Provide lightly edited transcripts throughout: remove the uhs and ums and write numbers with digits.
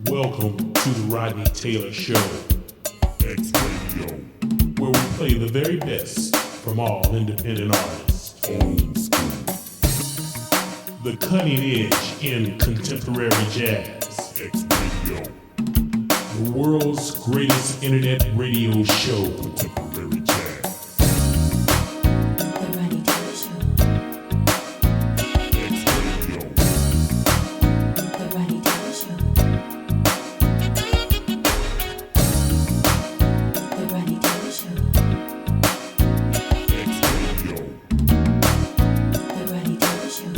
Welcome to the Rodney Taylor Show, where we play the very best from all independent artists. Old school. The cutting edge in contemporary jazz. The world's greatest internet radio show. Contemporary jazz. The Rodney Taylor Show. The Rodney Taylor Show. The Rodney Taylor Show. The Rodney Taylor Show.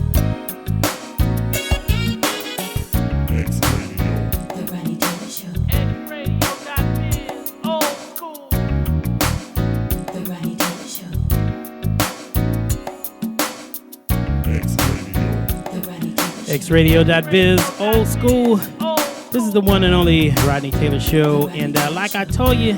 The Rodney Taylor Show. Exradio.biz, old school. The Rodney Taylor Show. The Rodney Taylor Show. exradio.biz, old school. This is the one and only Rodney Taylor Show. And like I told you,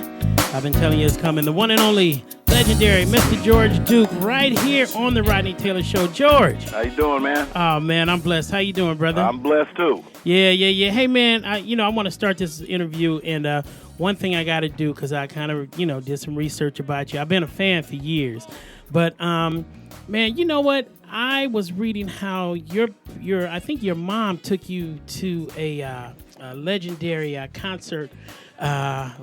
I've been telling you it's coming. The one and only legendary Mr. George Duke right here on the Rodney Taylor Show. George. How you doing, man? Oh, man, I'm blessed. How you doing, brother? I'm blessed, too. Yeah. Hey, man, I want to start this interview. And one thing I got to do, because I kind of, did some research about you. I've been a fan for years. But, man, you know what? I was reading how I think your mom took you to a legendary concert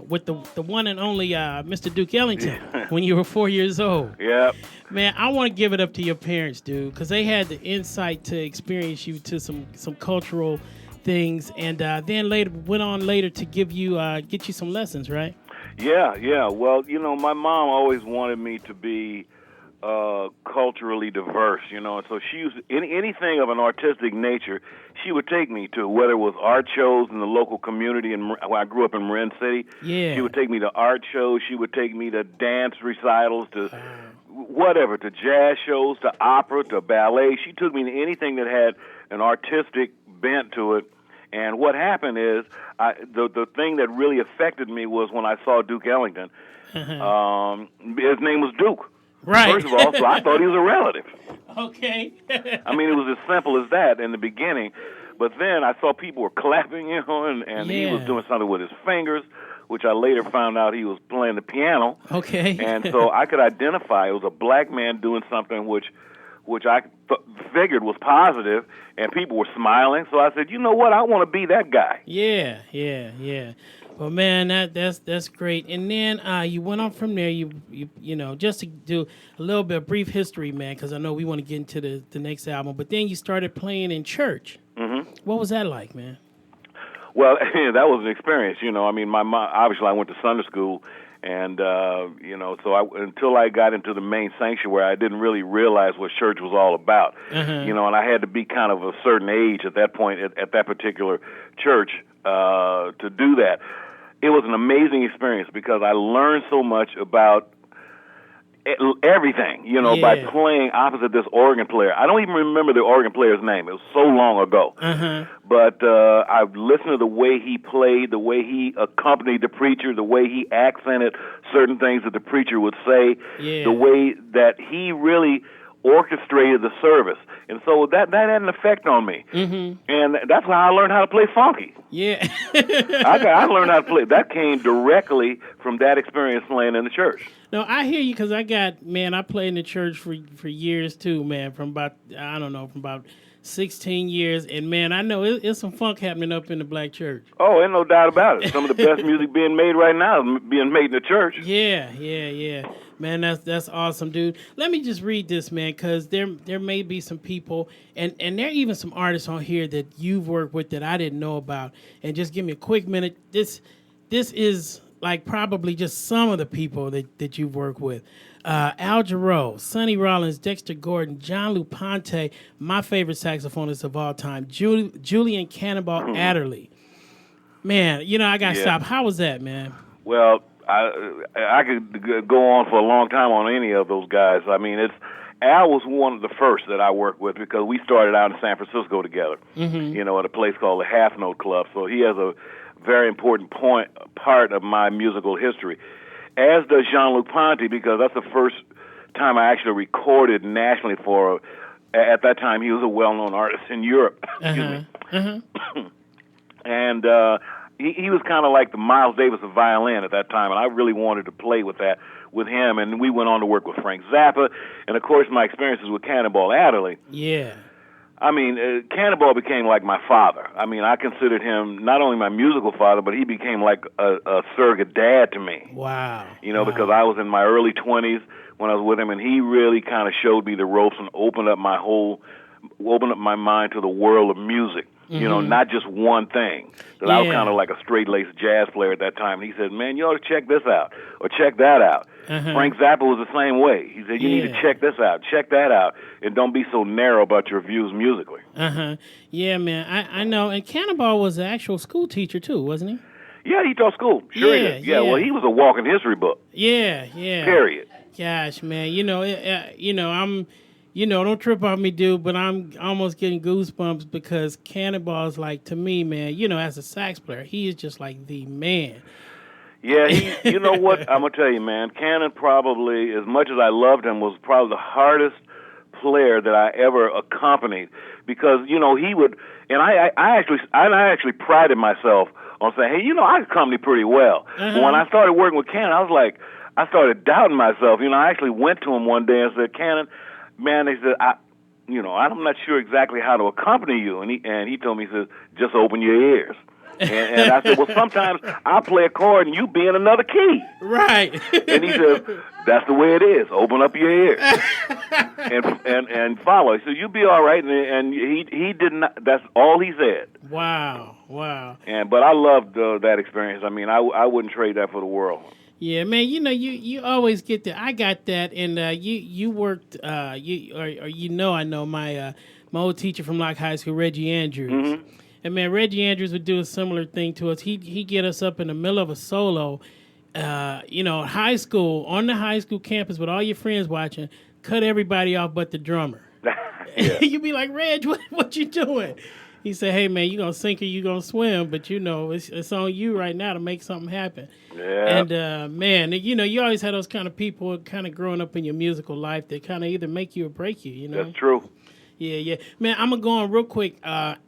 with the one and only Mr. Duke Ellington when you were 4 years old. Yep. Man, I want to give it up to your parents, dude, because they had the insight to experience you to some cultural things, and then went on to give you get you some lessons, right? Yeah. Well, my mom always wanted me to be culturally diverse, and so she used anything of an artistic nature, she would take me to, whether it was art shows in the local community, and I grew up in Marin City. Yeah. She would take me to art shows, she would take me to dance recitals, to whatever, to jazz shows, to opera, to ballet. She took me to anything that had an artistic bent to it. And what happened is, the thing that really affected me was when I saw Duke Ellington. His name was Duke. Right. First of all, so I thought he was a relative. Okay. I mean, it was as simple as that in the beginning. But then I saw people were clapping, and he was doing something with his fingers, which I later found out he was playing the piano. Okay. And so I could identify it was a black man doing something which I figured was positive, and people were smiling. So I said, you know what, I want to be that guy. Yeah. Well, man, that's great. And then you went on from there. You just to do a little bit of brief history, man, because I know we want to get into the next album. But then you started playing in church. Mm-hmm. What was that like, man? Well, that was an experience. I mean, my mom, obviously I went to Sunday school, and so until I got into the main sanctuary, I didn't really realize what church was all about. And I had to be kind of a certain age at that point at that particular church to do that. It was an amazing experience because I learned so much about everything, by playing opposite this organ player. I don't even remember the organ player's name. It was so long ago. But I've listened to the way he played, the way he accompanied the preacher, the way he accented certain things that the preacher would say, the way that he really orchestrated the service. And so that had an effect on me. And that's how I learned how to play funky. Yeah. I learned how to play. That came directly from that experience playing in the church. No, I hear you because I played in the church for years too, man, from about 16 years. And, man, I know it's some funk happening up in the black church. Oh, ain't no doubt about it. Some of the best music being made right now is being made in the church. Yeah. Man, that's awesome, dude. Let me just read this, man, because there may be some people, and there are even some artists on here that you've worked with that I didn't know about. And just give me a quick minute. This is like probably just some of the people that you've worked with. Al Jarreau, Sonny Rollins, Dexter Gordon, John Lupante, my favorite saxophonist of all time, Julian Cannonball Adderley. Man, I got to stop. How was that, man? Well, I could go on for a long time on any of those guys. I mean, Al was one of the first that I worked with because we started out in San Francisco together, at a place called the Half Note Club. So he has a very important part of my musical history, as does Jean-Luc Ponty, because that's the first time I actually recorded nationally for, at that time he was a well-known artist in Europe. Excuse me. And he was kind of like the Miles Davis of violin at that time, and I really wanted to play with that with him. And we went on to work with Frank Zappa, and of course my experiences with Cannonball Adderley. Yeah. I mean, Cannonball became like my father. I mean, I considered him not only my musical father, but he became like a surrogate dad to me. Wow. You know, because I was in my early 20s when I was with him, and he really kind of showed me the ropes and opened up my mind to the world of music. You know, not just one thing. Because I was kind of like a straight-laced jazz player at that time. And he said, man, you ought to check this out or check that out. Frank Zappa was the same way. He said, you need to check this out, check that out, and don't be so narrow about your views musically. Yeah, man, I know. And Cannonball was an actual school teacher, too, wasn't he? Yeah, he taught school. Sure he did. Yeah, well, he was a walking history book. Yeah. Period. Gosh, man, don't trip on me, dude, but I'm almost getting goosebumps because Cannonball's like, to me, man, as a sax player, he is just like the man. Yeah, you know what? I'm going to tell you, man, Cannon probably, as much as I loved him, was probably the hardest player that I ever accompanied because, he would, and I actually prided myself on saying, hey, I accompany pretty well. But when I started working with Cannon, I started doubting myself. I actually went to him one day and said, Cannon, man, they said, I'm not sure exactly how to accompany you. And he told me, he says, just open your ears. And I said, well, sometimes I'll play a chord and you be in another key. Right. And he said, that's the way it is. Open up your ears and follow. So you'll be all right. And he did not. That's all he said. Wow. But I loved that experience. I mean, I wouldn't trade that for the world. Yeah, man. You always get that. I got that, and you worked. I know my old teacher from Locke High School, Reggie Andrews. And man, Reggie Andrews would do a similar thing to us. He'd get us up in the middle of a solo, high school, on the high school campus with all your friends watching, cut everybody off but the drummer. You'd be like, Reg, what you doing? He said, hey, man, you going to sink or you going to swim, but, it's on you right now to make something happen. Yeah. And, man, you always had those kind of people kind of growing up in your musical life that kind of either make you or break you, That's true. Yeah. Man, I'm going to go on real quick.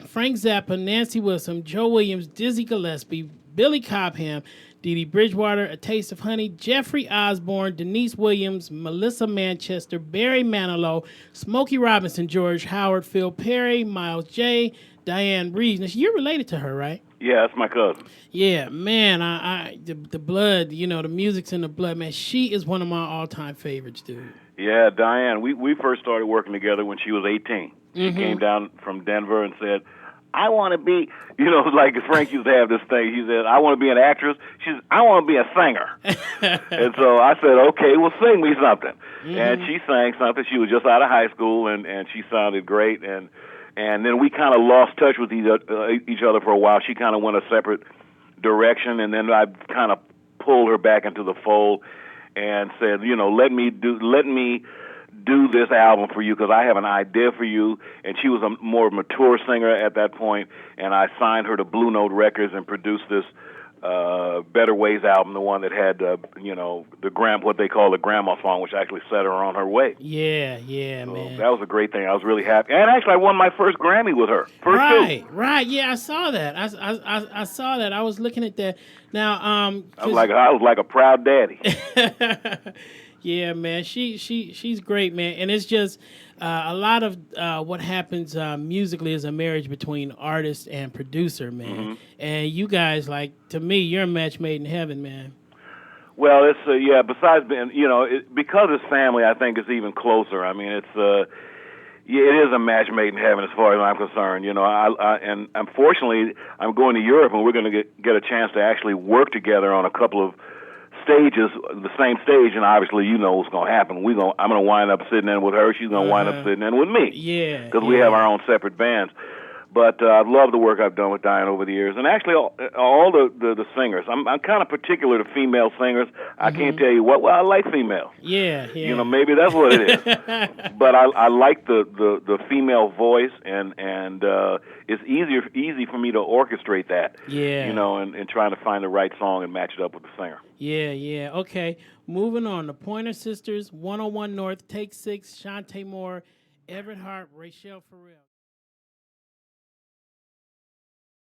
Frank Zappa, Nancy Wilson, Joe Williams, Dizzy Gillespie, Billy Cobham, Dee Dee Bridgewater, A Taste of Honey, Jeffrey Osborne, Denise Williams, Melissa Manchester, Barry Manilow, Smokey Robinson, George Howard, Phil Perry, Miles J., Diane Reeves. Now, you're related to her, right? Yeah, that's my cousin. Yeah, man, the blood, the music's in the blood, man. She is one of my all-time favorites, dude. Yeah, Diane, we first started working together when she was 18. She came down from Denver and said, I want to be, like Frank used to have this thing. He said, I want to be an actress. She said, I want to be a singer. And so I said, okay, well, sing me something. And she sang something. She was just out of high school, and she sounded great. And then we kind of lost touch with each other for a while. She kind of went a separate direction, and then I kind of pulled her back into the fold and said, let me do this album for you because I have an idea for you. And she was a more mature singer at that point, and I signed her to Blue Note Records and produced this Better Ways album, the one that had what they call the grandma song, which actually set her on her way. Yeah, so man. That was a great thing. I was really happy, and actually I won my first Grammy with her. Right. Yeah, I saw that. I saw that. I was looking at that. Now, I was like a proud daddy. Yeah, man, she's great, man, and it's just a lot of what happens musically is a marriage between artist and producer, man. And you guys, to me, you're a match made in heaven, man. Well, it's besides being, because it's family, I think it's even closer. I mean, it is a match made in heaven as far as I'm concerned. And unfortunately, I'm going to Europe, and we're going to get a chance to actually work together on a couple of stages, the same stage, and obviously what's going to happen. I'm going to wind up sitting in with her. She's going to wind up sitting in with me. Yeah. Because we have our own separate bands. But I love the work I've done with Diane over the years, and actually all the singers. I'm kind of particular to female singers. I can't tell you what. Well, I like females. Yeah. Maybe that's what it is. But I like the female voice, and it's easy for me to orchestrate that. Yeah. And trying to find the right song and match it up with the singer. Yeah. Okay, moving on. The Pointer Sisters, 101 North, Take 6, Shantae Moore, Everett Hart, Rachelle Farrell.